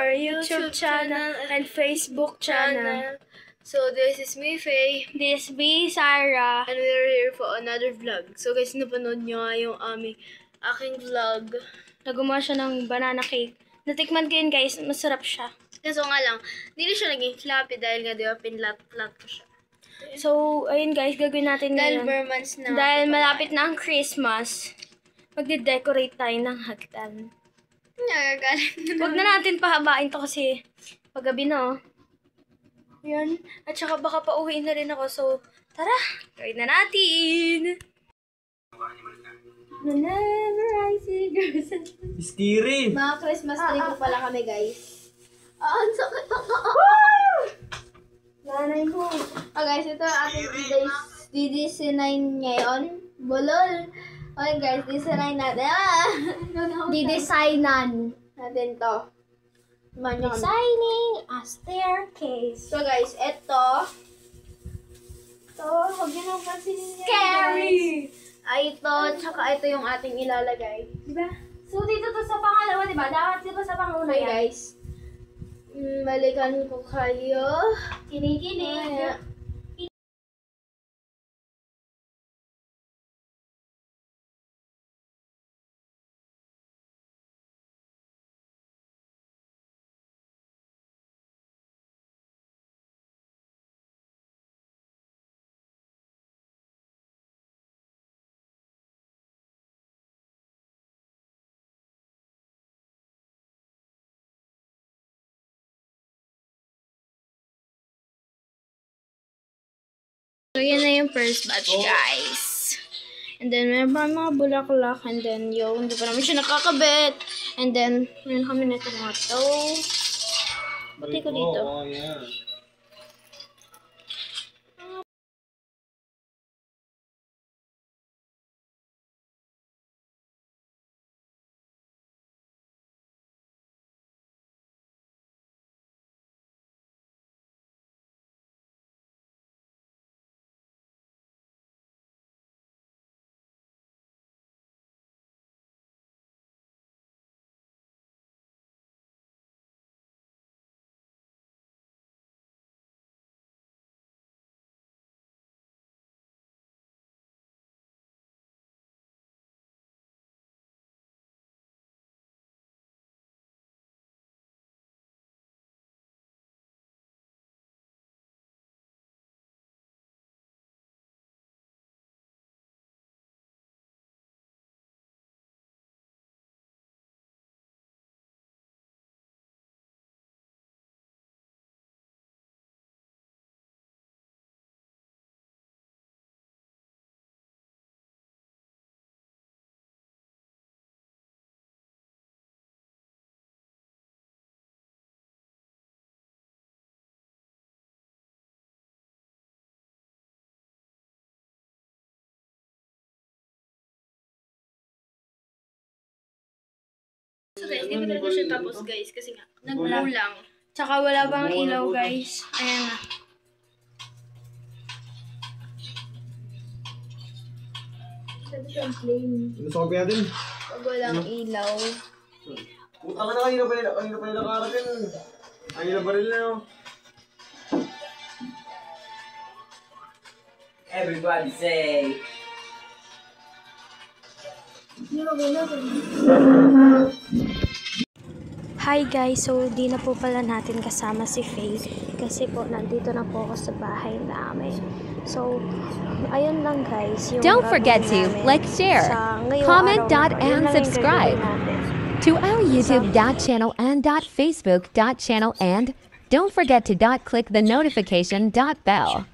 our YouTube channel and Facebook channel. So this is me, Faye. This is Sarah. And we're here for another vlog. So guys, napanood nyo nga yung aking vlog. Nagumawa siya ng banana cake. Natikman ko yun guys, masarap siya. Kaso nga lang, hindi siya naging floppy dahil nga diba pinlat-plat ko siya. So, ayun guys, gagawin natin Dahil ngayon. Burmans na. Dahil malapit na ang Christmas, magde-decorate tayo ng hagdan. Nagagalit na. Huwag na natin pahabain to kasi paggabi na, oh. Yan. At saka baka pauwiin na rin ako. So, tara, gawin na natin! Whenever I see girls. Steering! Mga Christmas tree ko pala kami, guys. Ang sakit ako. Nanay mo. Guys, ito ang ating DDC9 ngayon. Bulol. Okay guys, DDC9 natin. Didesignan. Natin to. Designing a staircase. So guys, ito. Huwag yun ang pansinin niya. Scary! Ay ito, tsaka ito yung ating ilalagay. Diba? So, dito to sa pangalawa, diba? Dapat dito sa panguna Okay yan. guys. Balikan ko kayo. Kinikinig. So, yan na yung first batch, guys. And then, meron pa mga bulaklak. And then, hindi pa naman siya nakakabit. And then, meron kami na ito mga to. Buti ko dito. Oh, yeah. So guys, hindi ko talaga siya tapos guys kasi nga, nagbulang. Tsaka wala bang ilaw, guys. Ayan na. Sabi siyang plain. Sinusobi natin. Pag walang ilaw. Puta ka na, kanina pa nila nakarating. Kanina pa rin na yun. Everybody say. Hi guys, so di na po pala natin kasama si Faye kasi po nandito na po ako sa bahay namin. So, ayun lang guys. Yung Don't forget to namin like, share, sa ngayong comment, araw na. Yun and lang yung subscribe gagawin natin. to our YouTube.channel and .Facebook.channel, and don't forget to click the notification bell.